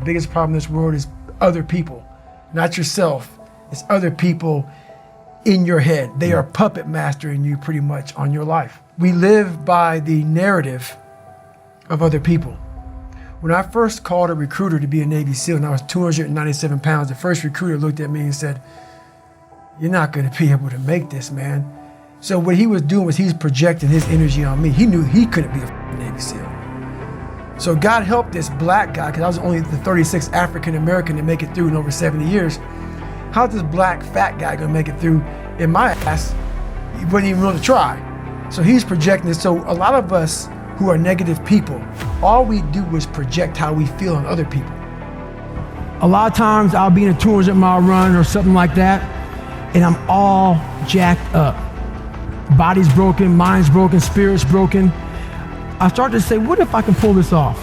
biggest problem in this world is other people, not yourself. It's other people in your head. They are puppet mastering you pretty much on your life. We live by the narrative of other people. When I first called a recruiter to be a Navy SEAL and I was 297 pounds, the first recruiter looked at me and said, "You're not gonna be able to make this, man." So what he was doing was he's projecting his energy on me. He knew he couldn't be a Navy SEAL. So God helped this black guy, because I was only the 36th African American to make it through in over 70 years. How's this black fat guy gonna make it through in my ass? He wasn't even willing to try. So he's projecting this. So a lot of us who are negative people, all we do is project how we feel on other people. A lot of times I'll be in a 200-mile run or something like that, and I'm all jacked up. Body's broken, mind's broken, spirit's broken. I started to say, what if I can pull this off?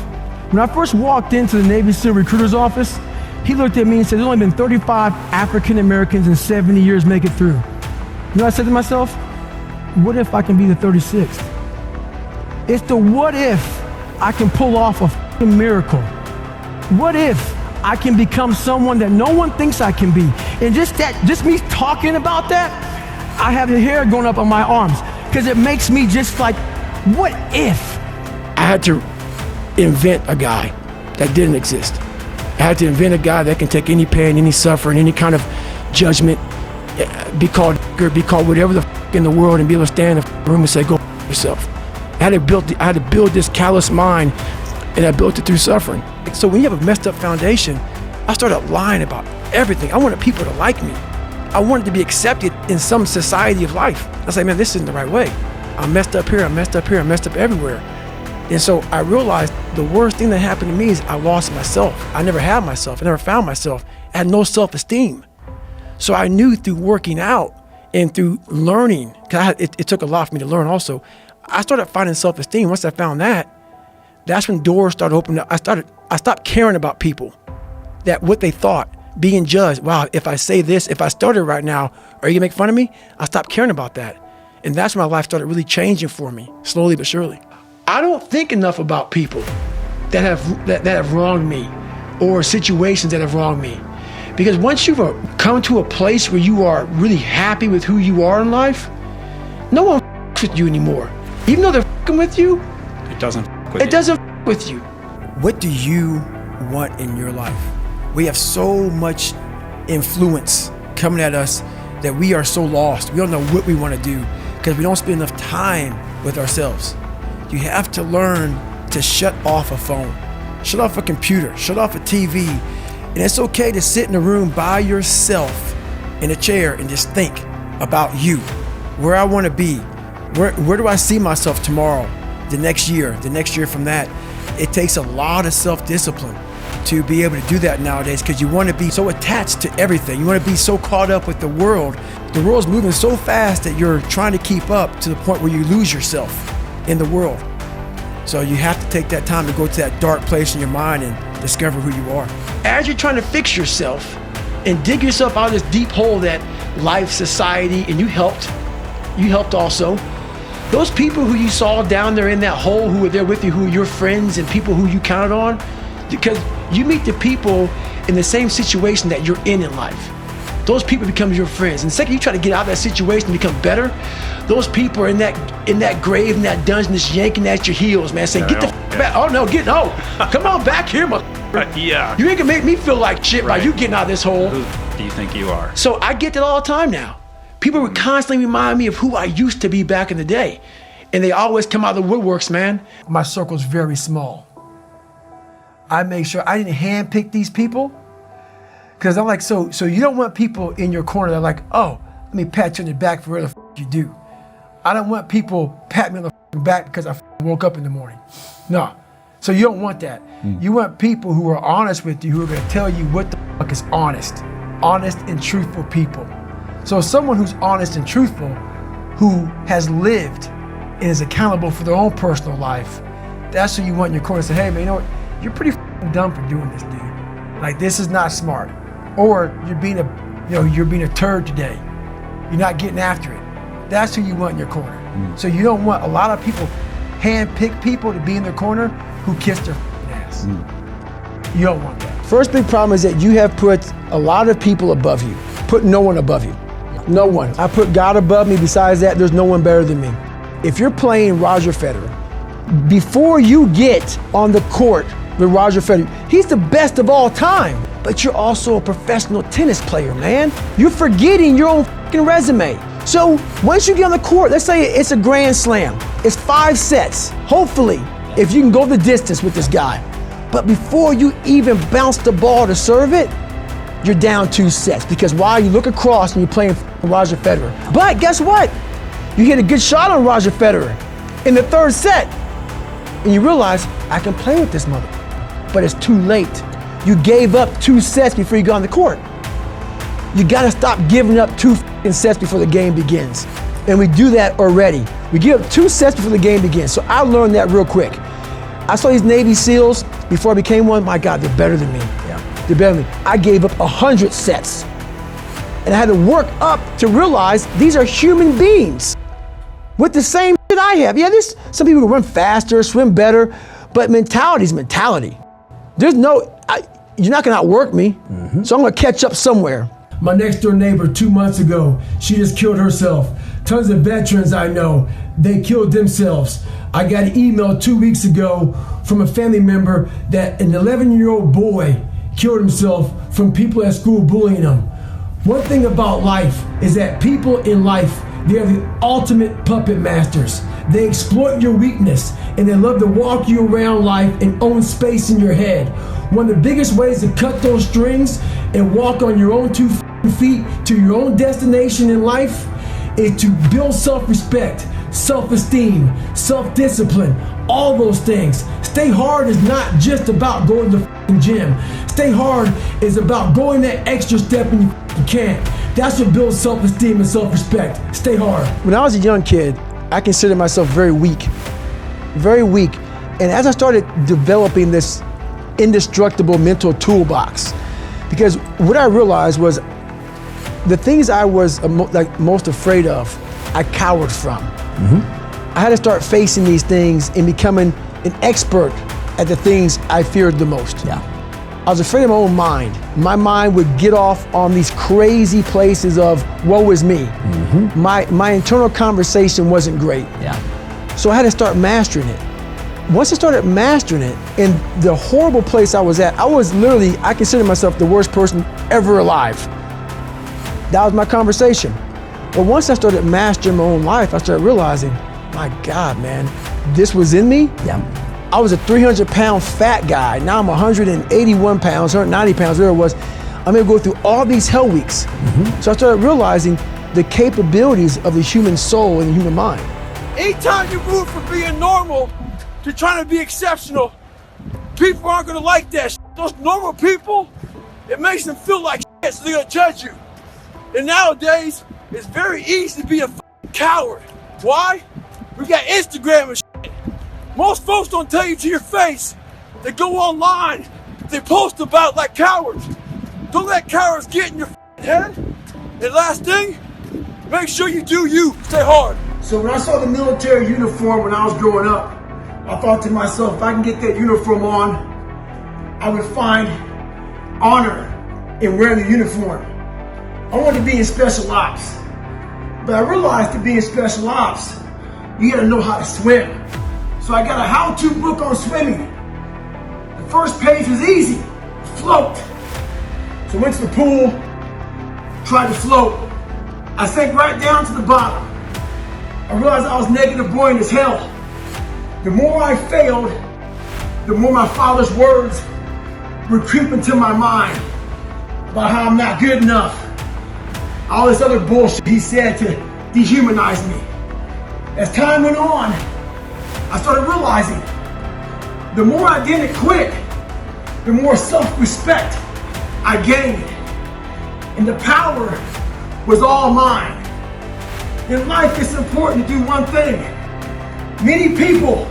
When I first walked into the Navy SEAL recruiter's office, he looked at me and said, there's only been 35 African Americans in 70 years make it through. You know what I said to myself? What if I can be the 36th? It's the what if I can pull off a fucking miracle. What if I can become someone that no one thinks I can be? And just me talking about that, I have the hair going up on my arms because it makes me just like, what if? I had to invent a guy that didn't exist. I had to invent a guy that can take any pain, any suffering, any kind of judgment, be called whatever the f in the world, and be able to stand in the room and say, go f yourself. I had to build this callous mind, and I built it through suffering. So when you have a messed up foundation, I started lying about everything. I wanted people to like me. I wanted to be accepted in some society of life. I was like, man, this isn't the right way. I'm messed up here, I'm messed up here, I'm messed up everywhere. And so I realized the worst thing that happened to me is I lost myself. I never had myself, I never found myself. I had no self-esteem. So I knew through working out and through learning, because it took a lot for me to learn also, I started finding self-esteem. Once I found that, that's when doors started opening up. I stopped caring about people, that what they thought, being judged. Wow, if I say this, if I started right now, are you gonna make fun of me? I stopped caring about that. And that's when my life started really changing for me, slowly but surely. I don't think enough about people that have wronged me, or situations that have wronged me. Because once you've come to a place where you are really happy with who you are in life, no one f***s with you anymore. Even though they're f***ing with you, it doesn't f*** with you. What do you want in your life? We have so much influence coming at us that we are so lost. We don't know what we want to do because we don't spend enough time with ourselves. You have to learn to shut off a phone, shut off a computer, shut off a TV. And it's okay to sit in a room by yourself in a chair and just think about you, where I want to be, where do I see myself tomorrow, the next year from that. It takes a lot of self-discipline to be able to do that nowadays, because you want to be so attached to everything. You want to be so caught up with the world. The world's moving so fast that you're trying to keep up to the point where you lose yourself in the world. So you have to take that time to go to that dark place in your mind and discover who you are. As you're trying to fix yourself and dig yourself out of this deep hole that life, society, and you helped also. Those people who you saw down there in that hole, who were there with you, who are your friends and people who you counted on, because you meet the people in the same situation that you're in life. Those people become your friends. And the second you try to get out of that situation and become better, those people are in that grave, in that dungeon, just yanking at your heels, man, saying, get the back. Oh no, come on back here, yeah. You ain't gonna make me feel like shit right you getting out of this hole. Who do you think you are? So I get that all the time now. People would constantly remind me of who I used to be back in the day. And they always come out of the woodworks, man. My circle's very small. I make sure I didn't handpick these people, because I'm like, so you don't want people in your corner that are like, oh, let me pat you on the back for whatever the you do. I don't want people pat me on the back because I woke up in the morning. No. So you don't want that. You want people who are honest with you, who are going to tell you what the fuck is honest and truthful people. So someone who's honest and truthful, who has lived and is accountable for their own personal life, that's who you want in your corner. Say, hey man, you know what? You're pretty dumb for doing this, dude. Like, this is not smart. Or you're being a turd today. You're not getting after it. That's who you want in your corner. So you don't want a lot of people hand-pick people to be in their corner who kiss their ass. You don't want that. First big problem is that you have put a lot of people above you. Put no one above you. No one. I put God above me. Besides that, there's no one better than me. If you're playing Roger Federer, before you get on the court with Roger Federer, he's the best of all time. But you're also a professional tennis player, man. You're forgetting your own fucking resume. So once you get on the court, let's say it's a grand slam. It's 5 sets. Hopefully, if you can go the distance with this guy. But before you even bounce the ball to serve it, you're down 2 sets. Because while you look across and you're playing Roger Federer. But guess what? You hit a good shot on Roger Federer in the 3rd set. And you realize, I can play with this mother. But it's too late. You gave up 2 sets before you got on the court. You gotta stop giving up 2 sets before the game begins. And we do that already. We give up 2 sets before the game begins. So I learned that real quick. I saw these Navy SEALs before I became one. My God, they're better than me. Yeah. They're better than me. I gave up 100 sets. And I had to work up to realize these are human beings with the same shit I have. Yeah, there's some people who run faster, swim better, but mentality is mentality. There's you're not gonna outwork me, so I'm gonna catch up somewhere. My next door neighbor 2 months ago, she just killed herself. Tons of veterans I know, they killed themselves. I got an email 2 weeks ago from a family member that an 11-year-old boy killed himself from people at school bullying him. One thing about life is that people in life, they are the ultimate puppet masters. They exploit your weakness and they love to walk you around life and own space in your head. One of the biggest ways to cut those strings and walk on your own 2 feet to your own destination in life is to build self-respect, self-esteem, self-discipline, all those things. Stay hard is not just about going to the gym. Stay hard is about going that extra step when you can't. That's what builds self-esteem and self-respect. Stay hard. When I was a young kid, I considered myself very weak. Very weak. And as I started developing this indestructible mental toolbox, because what I realized was the things I was most afraid of, I cowered from. I had to start facing these things and becoming an expert at the things I feared the most. Yeah. I was afraid of my own mind. My mind would get off on these crazy places of woe is me. My internal conversation wasn't great. Yeah. So I had to start mastering it. Once I started mastering it, in the horrible place I was at, I considered myself the worst person ever alive. That was my conversation. But once I started mastering my own life, I started realizing, my God, man, this was in me. Yeah. I was a 300-pound fat guy. Now I'm 181 pounds, 190 pounds, whatever it was. I'm gonna go through all these hell weeks. So I started realizing the capabilities of the human soul and the human mind. Anytime you move from being normal to trying to be exceptional, people aren't gonna like that shit. Those normal people, it makes them feel like shit, so they're gonna judge you. And nowadays, it's very easy to be a coward. Why? We got Instagram and shit. Most folks don't tell you to your face. They go online, they post about like cowards. Don't let cowards get in your head. And last thing, make sure you do you. Stay hard. So when I saw the military uniform when I was growing up, I thought to myself, if I can get that uniform on, I would find honor in wearing the uniform. I wanted to be in special ops, but I realized to be in special ops, you gotta know how to swim. So I got a how-to book on swimming. The first page was easy, float. So I went to the pool, tried to float. I sank right down to the bottom. I realized I was negative buoyant as hell. The more I failed, the more my father's words would creep into my mind about how I'm not good enough. All this other bullshit he said to dehumanize me. As time went on, I started realizing the more I didn't quit, the more self-respect I gained. And the power was all mine. In life, it's important to do one thing. Many people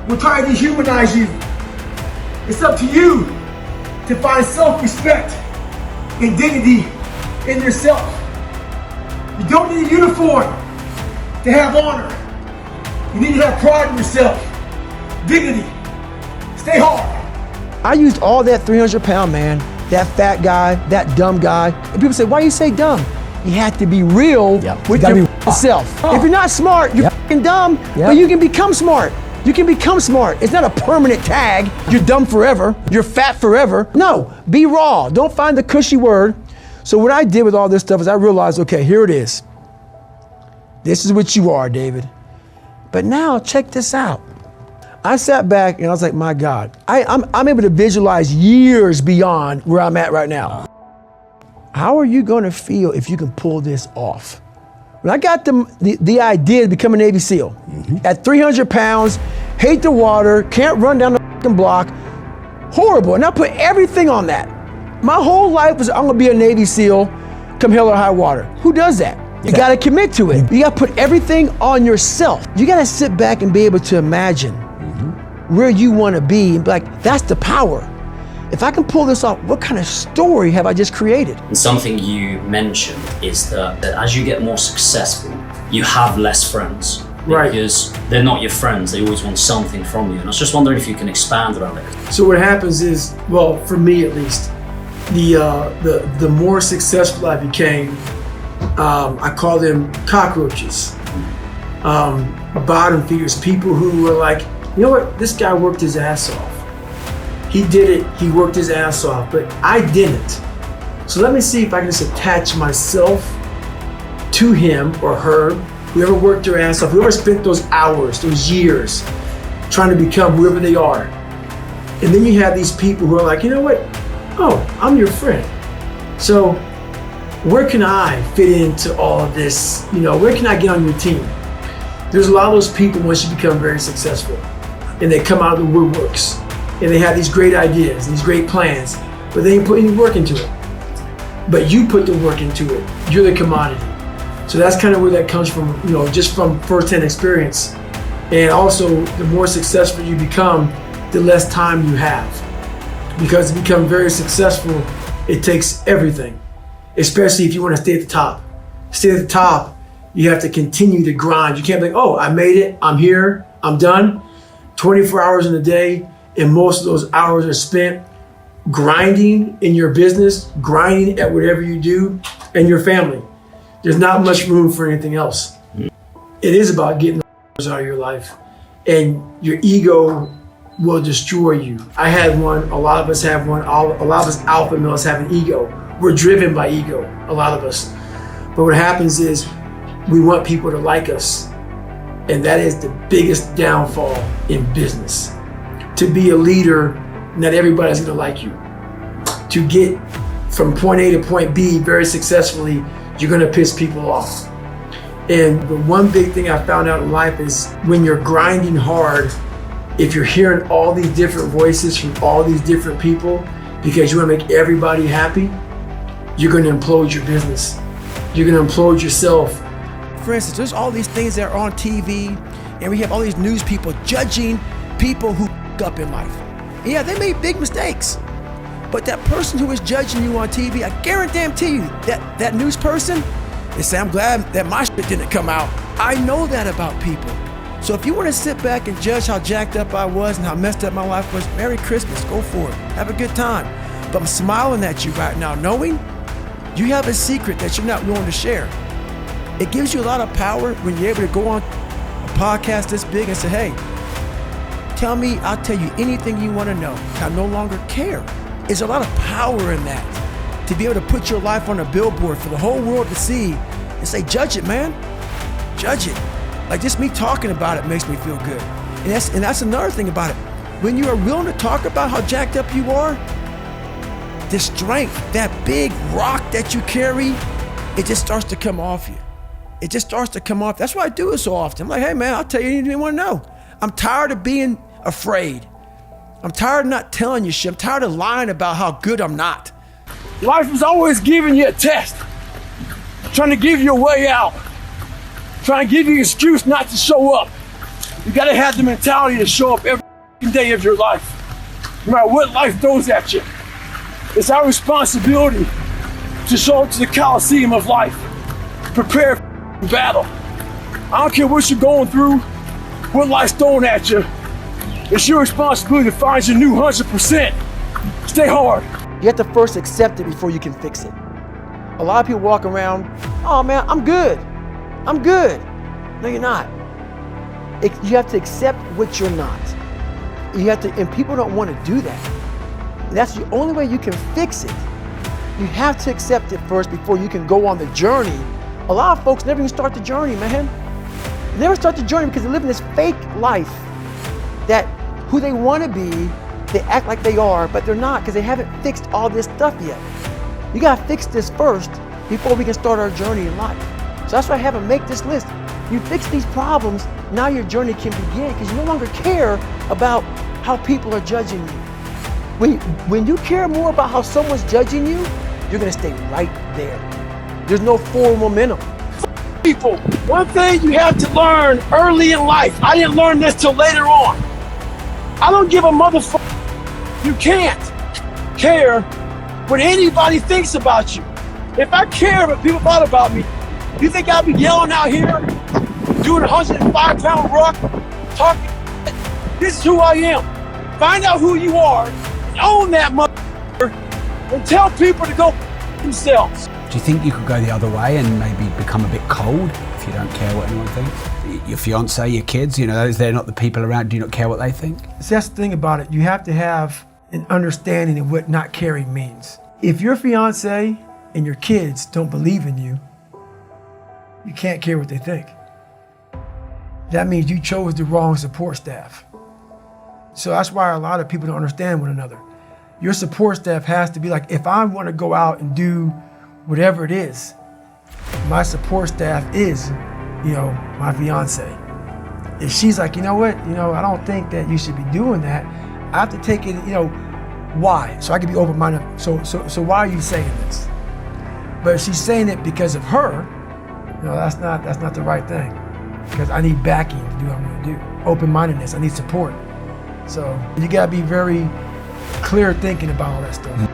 will try to dehumanize you. It's up to you to find self-respect and dignity in yourself. You don't need a uniform to have honor. You need to have pride in yourself, dignity. Stay hard. I used all that 300-pound man, that fat guy, that dumb guy. And people say, why you say dumb? You have to be real with yourself. If you're not smart, you're fucking dumb, but you can become smart. You can become smart. It's not a permanent tag. You're dumb forever. You're fat forever. No, be raw. Don't find the cushy word. So what I did with all this stuff is I realized, okay, here it is. This is what you are, David. But now check this out. I sat back and I was like, my God, I'm able to visualize years beyond where I'm at right now. How are you going to feel if you can pull this off? When I got the idea to become a Navy SEAL, at 300 pounds, hate the water, can't run down the fucking block, horrible. And I put everything on that. My whole life was, I'm gonna be a Navy SEAL, come hell or high water. Who does that? You gotta commit to it. You gotta put everything on yourself. You gotta sit back and be able to imagine where you wanna be and be like, that's the power. If I can pull this off, what kind of story have I just created? And something you mentioned is that as you get more successful, you have less friends. Right. Because they're not your friends, they always want something from you. And I was just wondering if you can expand around it. So what happens is, well, for me at least, the more successful I became, I call them cockroaches. Bottom feeders, people who were like, you know what, this guy worked his ass off. He did it, he worked his ass off, but I didn't. So let me see if I can just attach myself to him or her, whoever worked their ass off, whoever spent those hours, those years, trying to become whoever they are. And then you have these people who are like, you know what? Oh, I'm your friend. So where can I fit into all of this? You know, where can I get on your team? There's a lot of those people once you become very successful and they come out of the woodworks and they have these great ideas, these great plans, but they ain't put any work into it. But you put the work into it. You're the commodity. So that's kind of where that comes from, you know, just from first-hand experience. And also, the more successful you become, the less time you have. Because to become very successful, it takes everything, especially if you want to stay at the top. Stay at the top, you have to continue to grind. You can't be like, oh, I made it, I'm here, I'm done. 24 hours in a day, and most of those hours are spent grinding in your business, grinding at whatever you do, and your family. There's not much room for anything else. It is about getting the out of your life, and your ego will destroy you. I had one, a lot of us have one, a lot of us alpha males have an ego. We're driven by ego, a lot of us. But what happens is we want people to like us, and that is the biggest downfall in business. To be a leader, not everybody's gonna like you. To get from point A to point B very successfully, you're gonna piss people off. And the one big thing I found out in life is when you're grinding hard, if you're hearing all these different voices from all these different people because you wanna make everybody happy, you're gonna implode your business. You're gonna implode yourself. For instance, there's all these things that are on TV, and we have all these news people judging people who up in life. Yeah, they made big mistakes. But that person who is judging you on TV, I guarantee you, that news person, they say, I'm glad that my shit didn't come out. I know that about people. So if you want to sit back and judge how jacked up I was and how messed up my life was, Merry Christmas, go for it. Have a good time. But I'm smiling at you right now, knowing you have a secret that you're not willing to share. It gives you a lot of power when you're able to go on a podcast this big and say, hey, tell me, I'll tell you anything you want to know. I no longer care. There's a lot of power in that. To be able to put your life on a billboard for the whole world to see and say, judge it, man. Judge it. Like just me talking about it makes me feel good. And that's another thing about it. When you are willing to talk about how jacked up you are, the strength, that big rock that you carry, it just starts to come off you. It just starts to come off. That's why I do it so often. I'm like, hey man, I'll tell you anything you want to know. I'm tired of being afraid. I'm tired of not telling you shit. I'm tired of lying about how good I'm not. Life is always giving you a test, trying to give you a way out, trying to give you an excuse not to show up. You gotta have the mentality to show up every day of your life, no matter what life throws at you. It's our responsibility to show up to the Coliseum of life, prepare for battle. I don't care what you're going through, what life's throwing at you. It's your responsibility to find your new 100%. Stay hard. You have to first accept it before you can fix it. A lot of people walk around, oh man, I'm good. I'm good. No, you're not. You have to accept what you're not. You have to, and people don't want to do that. And that's the only way you can fix it. You have to accept it first before you can go on the journey. A lot of folks never even start the journey, man. They never start the journey because they live in this fake life that who they want to be, they act like they are, but they're not because they haven't fixed all this stuff yet. You gotta fix this first before we can start our journey in life. So that's why I have them make this list. You fix these problems, now your journey can begin because you no longer care about how people are judging you. When you care more about how someone's judging you, you're gonna stay right there. There's no forward momentum. People, one thing you have to learn early in life, I didn't learn this till later on. I don't give a motherfucker. You can't care what anybody thinks about you. If I care what people thought about me, you think I'll be yelling out here, doing a 105-pound ruck, talking shit? This is who I am. Find out who you are, and own that motherfucker, and tell people to go themselves. Do you think you could go the other way and maybe become a bit cold if you don't care what anyone thinks? Your fiance, your kids, you know, they're not the people around, do you not care what they think? See, that's the thing about it. You have to have an understanding of what not caring means. If your fiance and your kids don't believe in you, you can't care what they think. That means you chose the wrong support staff. So that's why a lot of people don't understand one another. Your support staff has to be like, if I want to go out and do whatever it is, my support staff is, my fiance. If she's like, you know what, I don't think that you should be doing that, I have to take it, why? So I can be open-minded. So why are you saying this? But if she's saying it because of her, that's not the right thing. Because I need backing to do what I'm gonna do. Open-mindedness, I need support. So you gotta be very clear thinking about all that stuff.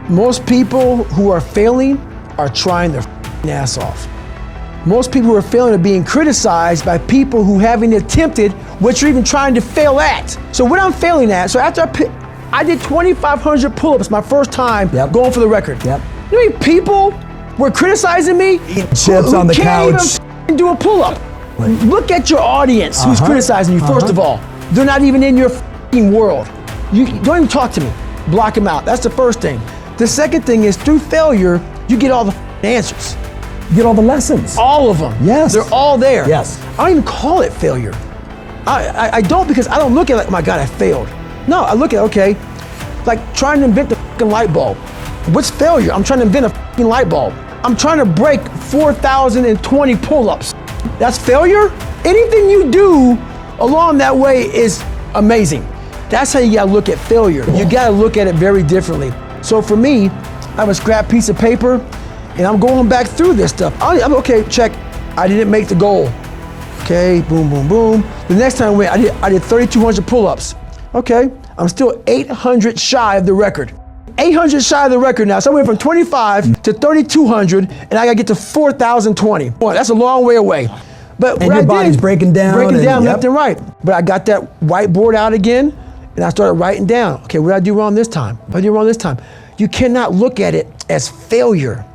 Most people who are failing are trying their ass off. Most people who are failing are being criticized by people who haven't attempted what you're even trying to fail at. So what I'm failing at, so after I did 2,500 pull-ups my first time going for the record. Yep. You know how many people were criticizing me? Chips on the can't couch. Even do a pull-up. Look at your audience who's criticizing you, first of all. They're not even in your world. You don't even talk to me. Block them out. That's the first thing. The second thing is through failure, you get all the answers. You get all the lessons. All of them. Yes. They're all there. Yes. I don't even call it failure. I don't, because I don't look at it like, oh my God, I failed. No, I look at, okay, like trying to invent the fucking light bulb. What's failure? I'm trying to invent a fucking light bulb. I'm trying to break 4,020 pull-ups. That's failure? Anything you do along that way is amazing. That's how you gotta look at failure. You gotta look at it very differently. So for me, I have a scrap piece of paper and I'm going back through this stuff. I'm okay, check, I didn't make the goal. Okay, boom, boom, boom. The next time I did 3,200 pull-ups. Okay, I'm still 800 shy of the record. 800 shy of the record now. So I went from 25 to 3,200 and I gotta get to 4,020. Boy, that's a long way away. But and your body's breaking down left and right. But I got that whiteboard out again and I started writing down, okay, what did I do wrong this time? What did I do wrong this time? You cannot look at it as failure.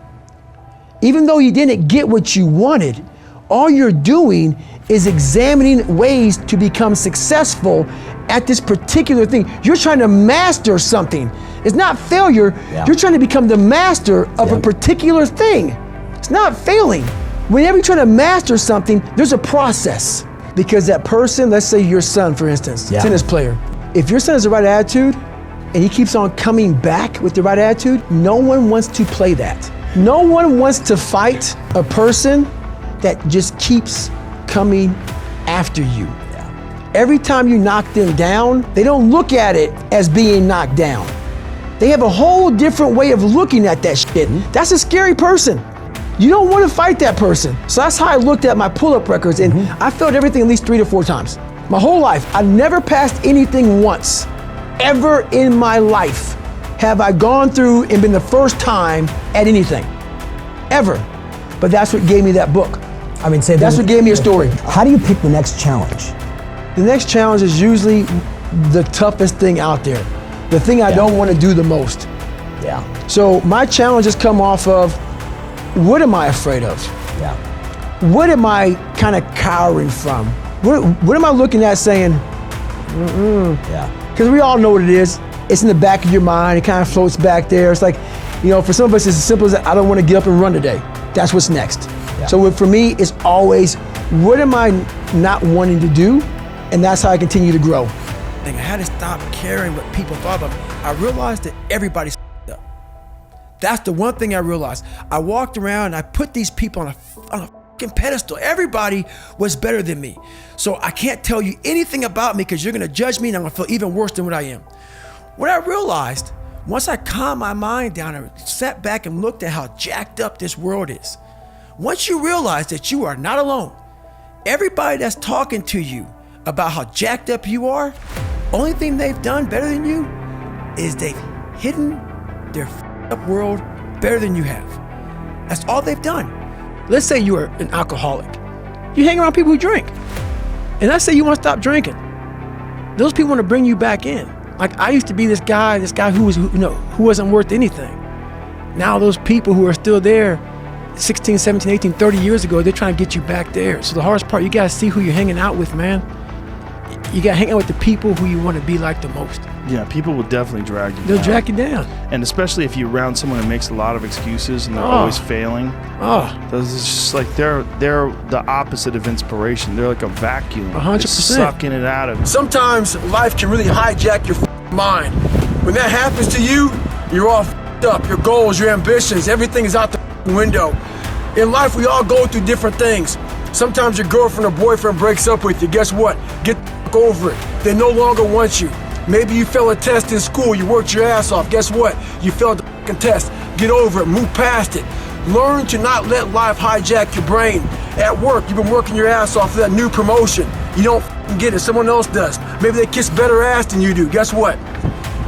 Even though you didn't get what you wanted, all you're doing is examining ways to become successful at this particular thing. You're trying to master something. It's not failure. Yeah. You're trying to become the master of a particular thing. It's not failing. Whenever you're trying to master something, there's a process. Because that person, let's say your son, for instance, tennis player, if your son has the right attitude and he keeps on coming back with the right attitude, no one wants to play that. No one wants to fight a person that just keeps coming after you. Every time you knock them down, they don't look at it as being knocked down. They have a whole different way of looking at that shit. That's a scary person. You don't want to fight that person. So that's how I looked at my pull-up records, and I failed everything at least 3 to 4 times. My whole life, I never passed anything once. Ever in my life have I gone through and been the first time at anything. Ever. But that's what gave me that book. I mean, say that's what gave me a story. How do you pick the next challenge? The next challenge is usually the toughest thing out there. the thing I don't want to do the most. Yeah. So my challenges come off of, what am I afraid of? Yeah. What am I kind of cowering from? What am I looking at saying, Yeah. because we all know what it is. It's in the back of your mind. It kind of floats back there. It's like, for some of us, it's as simple as I don't want to get up and run today. That's what's next. Yeah. So for me, it's always, what am I not wanting to do? And that's how I continue to grow. I had to stop caring what people thought about me. I realized that everybody's up. That's the one thing I realized. I walked around and I put these people on a fucking pedestal. Everybody was better than me. So I can't tell you anything about me because you're gonna judge me and I'm gonna feel even worse than what I am. What I realized, once I calmed my mind down and sat back and looked at how jacked up this world is, once you realize that you are not alone, everybody that's talking to you about how jacked up you are, only thing they've done better than you is they've hidden their up world better than you have. That's all they've done. Let's say you are an alcoholic. You hang around people who drink. And let's say you want to stop drinking. Those people want to bring you back in. Like I used to be this guy who wasn't worth anything. Now those people who are still there 16, 17, 18, 30 years ago, they're trying to get you back there. So the hardest part, you gotta see who you're hanging out with, man. You gotta hang out with the people who you want to be like the most. Yeah, people will definitely drag you down. They'll drag you down. And especially if you're around someone who makes a lot of excuses and they're always failing. Those is just like they're the opposite of inspiration. They're like a vacuum. 100%. It's sucking it out of you. Sometimes life can really hijack your mind. When that happens to you, you're all up. Your goals, your ambitions, everything is out the window. In life, we all go through different things. Sometimes your girlfriend or boyfriend breaks up with you. Guess what? Get the over it. They no longer want you. Maybe you failed a test in school. You worked your ass off. Guess what? You failed the test. Get over it. Move past it. Learn to not let life hijack your brain. At work, you've been working your ass off for that new promotion. You don't get it. Someone else does. Maybe they kiss better ass than you do. Guess what?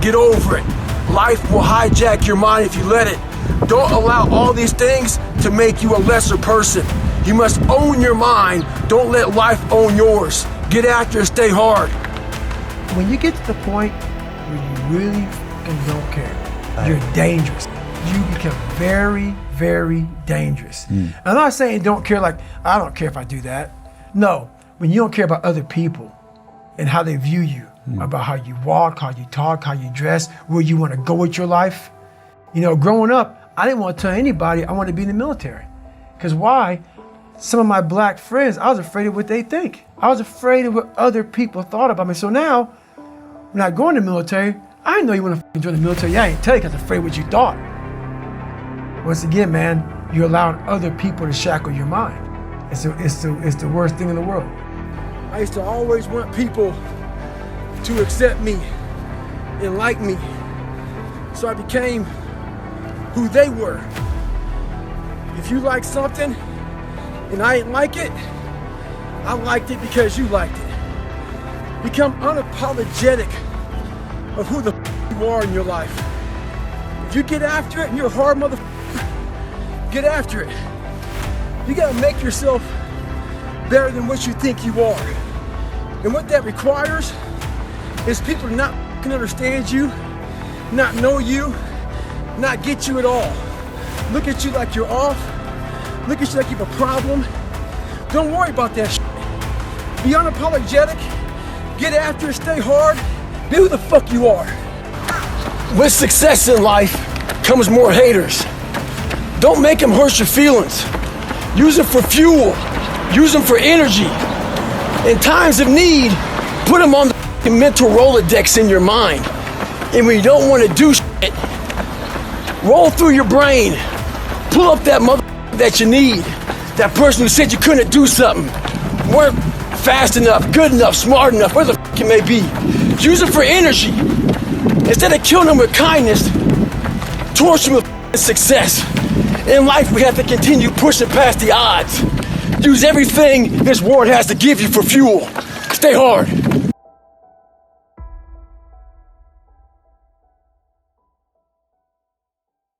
Get over it. Life will hijack your mind if you let it. Don't allow all these things to make you a lesser person. You must own your mind. Don't let life own yours. Get after it, stay hard. When you get to the point where you really fucking don't care, you're dangerous. You become very, very dangerous. I'm not saying don't care like, I don't care if I do that. No, when you don't care about other people and how they view you, about how you walk, how you talk, how you dress, where you want to go with your life. Growing up, I didn't want to tell anybody I wanted to be in the military. Because why? Some of my black friends, I was afraid of what they think. I was afraid of what other people thought about me. So now, when I go in the military, I didn't know you want to join the military. Yeah, I didn't tell you because I was afraid of what you thought. Once again, man, you're allowing other people to shackle your mind. It's the worst thing in the world. I used to always want people to accept me and like me. So I became who they were. If you like something and I didn't like it, I liked it because you liked it. Become unapologetic of who the you are in your life. If you get after it and you're a hard motherfucker, get after it. You gotta make yourself better than what you think you are. And what that requires is people to not understand you, not know you, not get you at all. Look at you like you're off. Look at you like you have a problem. Don't worry about that shit. Be unapologetic. Get after it, stay hard. Be who the fuck you are. With success in life comes more haters. Don't make them hurt your feelings. Use them for fuel. Use them for energy. In times of need, put them on the mental Rolodex in your mind. And when you don't want to do shit, roll through your brain. Pull up that mother that you need. That person who said you couldn't do something. Weren't fast enough, good enough, smart enough, where the fuck it may be. Use it for energy. Instead of killing them with kindness, torch them with success. In life, we have to continue pushing past the odds. Use everything this world has to give you for fuel. Stay hard.